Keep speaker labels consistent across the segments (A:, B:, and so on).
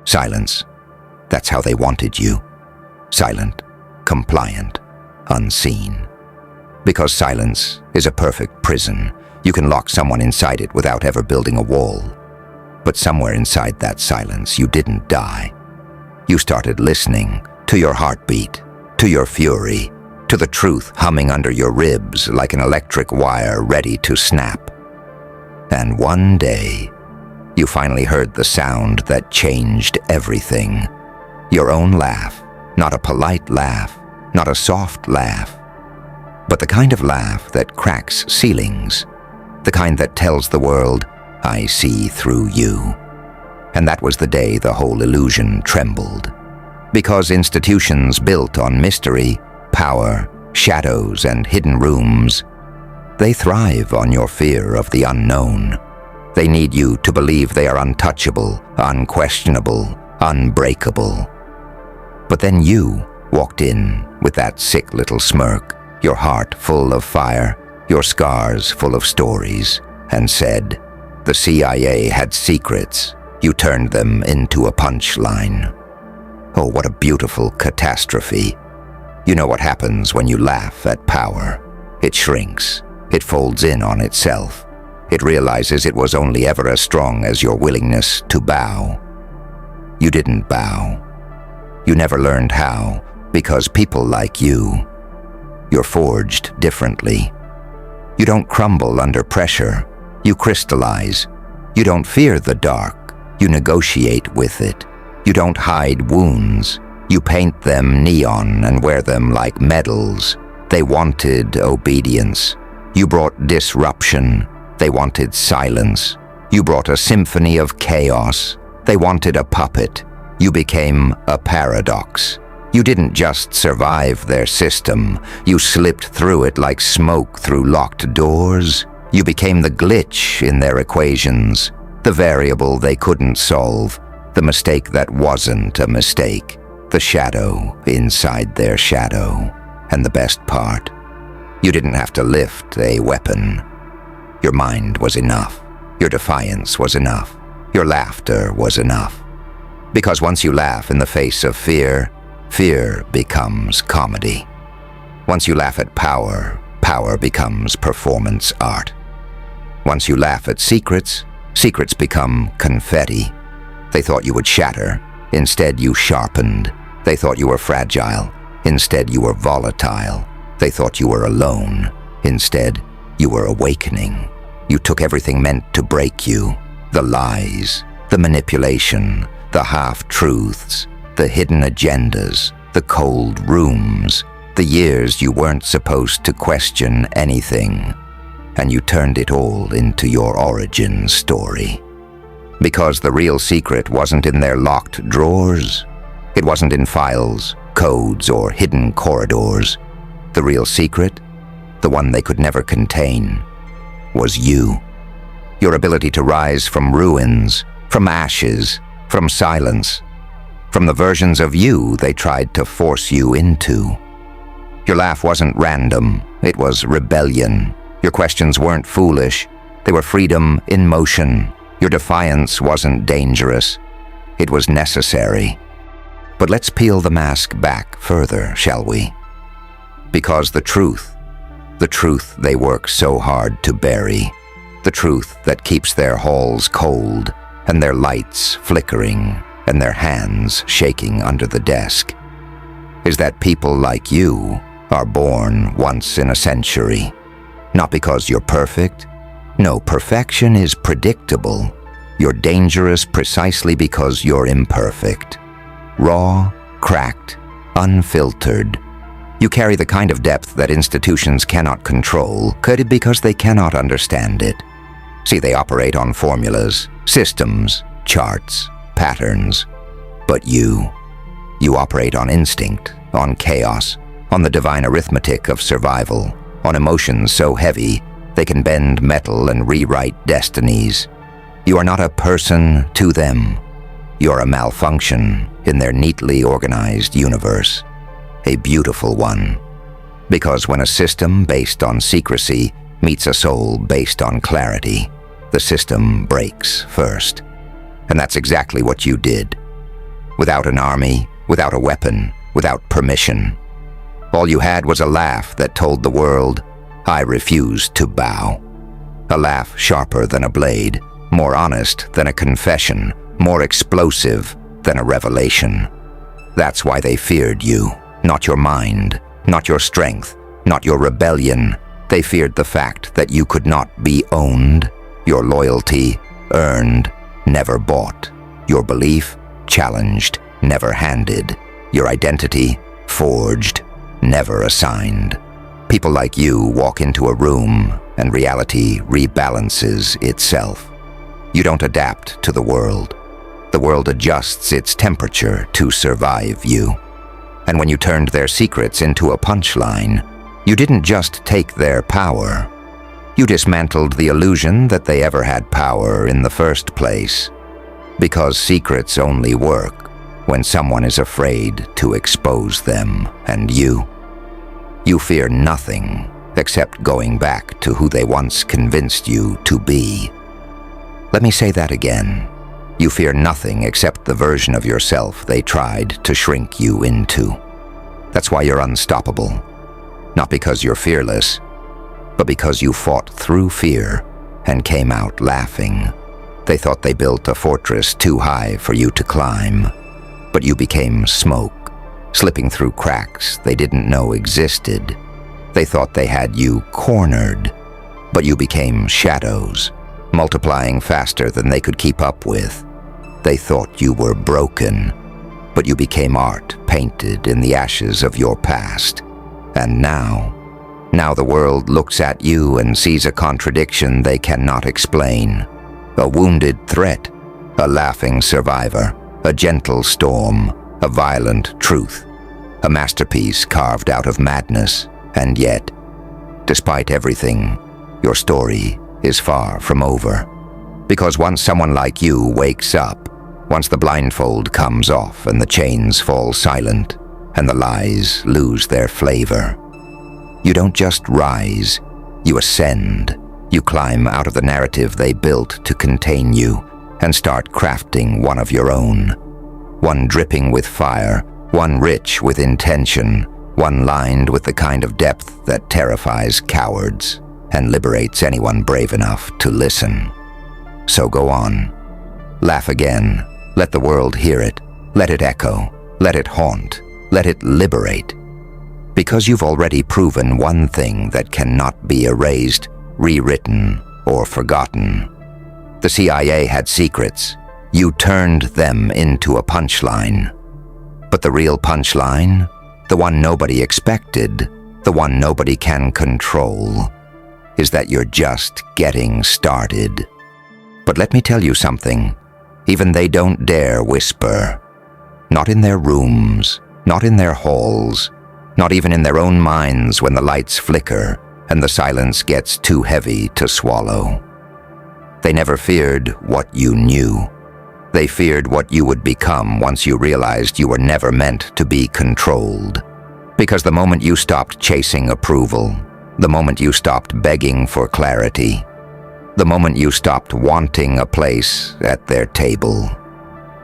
A: Silence. That's how they wanted you. Silent, compliant, unseen. Because silence is a perfect prison. You can lock someone inside it without ever building a wall. But somewhere inside that silence, you didn't die. You started listening to your heartbeat, to your fury, to the truth humming under your ribs like an electric wire ready to snap. And one day, you finally heard the sound that changed everything. Your own laugh, not a polite laugh, not a soft laugh, but the kind of laugh that cracks ceilings, the kind that tells the world, I see through you. And that was the day the whole illusion trembled. Because institutions built on mystery, power, shadows, and hidden rooms, they thrive on your fear of the unknown. They need you to believe they are untouchable, unquestionable, unbreakable. But then you walked in with that sick little smirk, your heart full of fire, your scars full of stories, and said, the CIA had secrets. You turned them into a punchline. Oh, what a beautiful catastrophe. You know what happens when you laugh at power. It shrinks. It folds in on itself. It realizes it was only ever as strong as your willingness to bow. You didn't bow. You never learned how, because people like you're forged differently. You don't crumble under pressure. You crystallize. You don't fear the dark. You negotiate with it. You don't hide wounds. You paint them neon and wear them like medals. They wanted obedience. You brought disruption. They wanted silence. You brought a symphony of chaos. They wanted a puppet. You became a paradox. You didn't just survive their system. You slipped through it like smoke through locked doors. You became the glitch in their equations, the variable they couldn't solve, the mistake that wasn't a mistake, the shadow inside their shadow. And the best part, you didn't have to lift a weapon. Your mind was enough. Your defiance was enough. Your laughter was enough. Because once you laugh in the face of fear, fear becomes comedy. Once you laugh at power, power becomes performance art. Once you laugh at secrets, secrets become confetti. They thought you would shatter. Instead, you sharpened. They thought you were fragile. Instead, you were volatile. They thought you were alone. Instead, you were awakening. You took everything meant to break you. The lies, the manipulation, the half-truths, the hidden agendas, the cold rooms, the years you weren't supposed to question anything. And you turned it all into your origin story. Because the real secret wasn't in their locked drawers. It wasn't in files, codes, or hidden corridors. The real secret, the one they could never contain, was you. Your ability to rise from ruins, from ashes, from silence, from the versions of you they tried to force you into. Your laugh wasn't random, it was rebellion. Your questions weren't foolish, they were freedom in motion. Your defiance wasn't dangerous, it was necessary. But let's peel the mask back further, shall we? Because the truth they work so hard to bury, the truth that keeps their halls cold and their lights flickering and their hands shaking under the desk, is that people like you are born once in a century. Not because you're perfect. No, perfection is predictable. You're dangerous precisely because you're imperfect. Raw, cracked, unfiltered. You carry the kind of depth that institutions cannot control, because they cannot understand it. See, they operate on formulas, systems, charts, patterns. But you operate on instinct, on chaos, on the divine arithmetic of survival, on emotions so heavy they can bend metal and rewrite destinies. You are not a person to them. You're a malfunction in their neatly organized universe. A beautiful one. Because when a system based on secrecy meets a soul based on clarity, the system breaks first. And that's exactly what you did. without an army, without a weapon, without permission. All you had was a laugh that told the world, I refuse to bow. A laugh sharper than a blade, more honest than a confession, more explosive than a revelation. That's why they feared you, not your mind, not your strength, not your rebellion. They feared the fact that you could not be owned, your loyalty earned, never bought, your belief challenged, never handed, your identity forged, never assigned. People like you walk into a room and reality rebalances itself. You don't adapt to the world. The world adjusts its temperature to survive you. And when you turned their secrets into a punchline, you didn't just take their power. You dismantled the illusion that they ever had power in the first place. Because secrets only work when someone is afraid to expose them, and you fear nothing except going back to who they once convinced you to be. Let me say that again. You fear nothing except the version of yourself they tried to shrink you into. That's why you're unstoppable. Not because you're fearless, but because you fought through fear and came out laughing. They thought they built a fortress too high for you to climb, but you became smoke, slipping through cracks they didn't know existed. They thought they had you cornered, but you became shadows, multiplying faster than they could keep up with. They thought you were broken, but you became art painted in the ashes of your past. And now the world looks at you and sees a contradiction they cannot explain. A wounded threat, a laughing survivor, a gentle storm, a violent truth, a masterpiece carved out of madness. And yet, despite everything, your story is far from over. Because once someone like you wakes up, once the blindfold comes off and the chains fall silent and the lies lose their flavor, you don't just rise, you ascend. You climb out of the narrative they built to contain you and start crafting one of your own. One dripping with fire, one rich with intention, one lined with the kind of depth that terrifies cowards and liberates anyone brave enough to listen. So go on. Laugh again. Let the world hear it. Let it echo. Let it haunt. Let it liberate. Because you've already proven one thing that cannot be erased, rewritten, or forgotten. The CIA had secrets. You turned them into a punchline. But the real punchline, the one nobody expected, the one nobody can control, is that you're just getting started. But let me tell you something. Even they don't dare whisper. Not in their rooms, not in their halls, not even in their own minds when the lights flicker and the silence gets too heavy to swallow. They never feared what you knew. They feared what you would become once you realized you were never meant to be controlled. Because the moment you stopped chasing approval, the moment you stopped begging for clarity, the moment you stopped wanting a place at their table,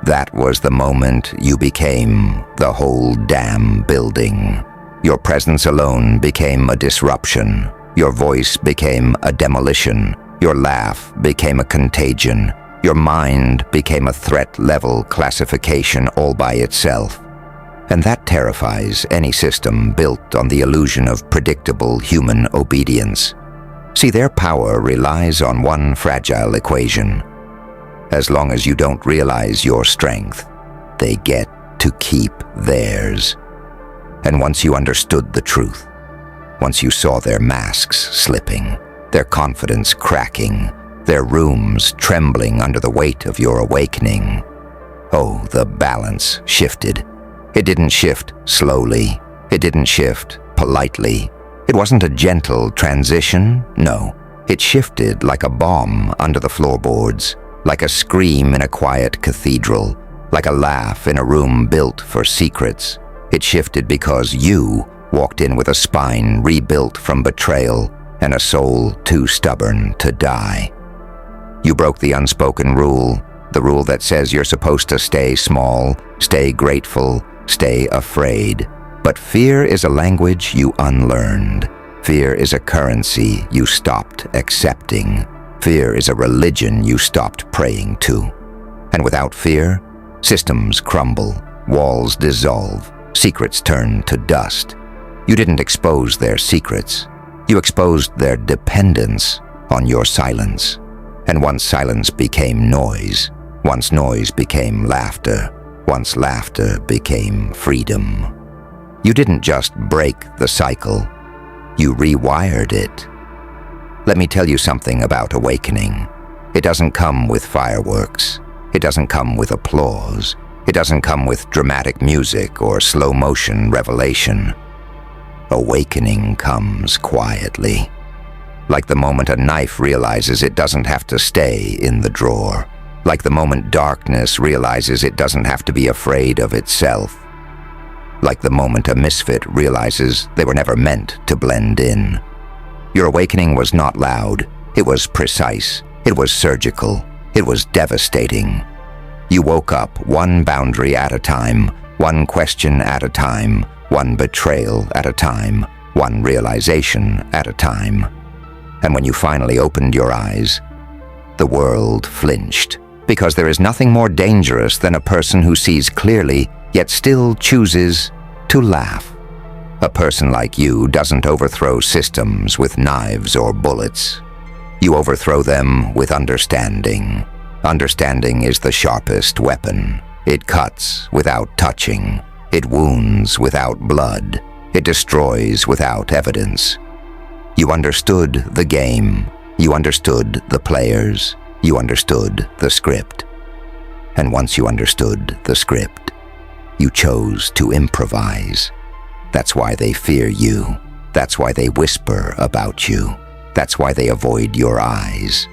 A: that was the moment you became the whole damn building. Your presence alone became a disruption. Your voice became a demolition. Your laugh became a contagion. Your mind became a threat-level classification all by itself. And that terrifies any system built on the illusion of predictable human obedience. See, their power relies on one fragile equation. As long as you don't realize your strength, they get to keep theirs. And once you understood the truth, once you saw their masks slipping, their confidence cracking, their rooms trembling under the weight of your awakening, oh, the balance shifted. It didn't shift slowly. It didn't shift politely. It wasn't a gentle transition, no. It shifted like a bomb under the floorboards, like a scream in a quiet cathedral, like a laugh in a room built for secrets. It shifted because you walked in with a spine rebuilt from betrayal and a soul too stubborn to die. You broke the unspoken rule, The rule that says you're supposed to stay small, stay grateful, stay afraid. But fear is a language you unlearned. Fear is a currency you stopped accepting. Fear is a religion you stopped praying to. And without fear, systems crumble, walls dissolve, secrets turn to dust. You didn't expose their secrets. You exposed their dependence on your silence. And once silence became noise, once noise became laughter, once laughter became freedom. You didn't just break the cycle, you rewired it. Let me tell you something about awakening. It doesn't come with fireworks. It doesn't come with applause. It doesn't come with dramatic music or slow-motion revelation. Awakening comes quietly. Like the moment a knife realizes it doesn't have to stay in the drawer. Like the moment darkness realizes it doesn't have to be afraid of itself. Like the moment a misfit realizes they were never meant to blend in. Your awakening was not loud. It was precise. It was surgical. It was devastating. You woke up one boundary at a time, one question at a time, one betrayal at a time, one realization at a time. And when you finally opened your eyes, the world flinched. Because there is nothing more dangerous than a person who sees clearly, yet still chooses to laugh. A person like you doesn't overthrow systems with knives or bullets. You overthrow them with understanding. Understanding is the sharpest weapon. It cuts without touching. It wounds without blood. It destroys without evidence. You understood the game. You understood the players. You understood the script. And once you understood the script, you chose to improvise. That's why they fear you. That's why they whisper about you. That's why they avoid your eyes.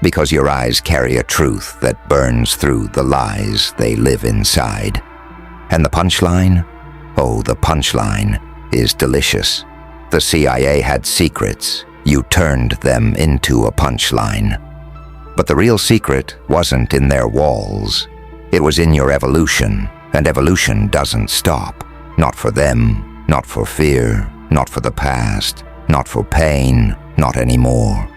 A: Because your eyes carry a truth that burns through the lies they live inside. And the punchline? Oh, the punchline is delicious. The CIA had secrets. You turned them into a punchline. But the real secret wasn't in their walls. It was in your evolution, and evolution doesn't stop. Not for them, not for fear, not for the past, not for pain, not anymore.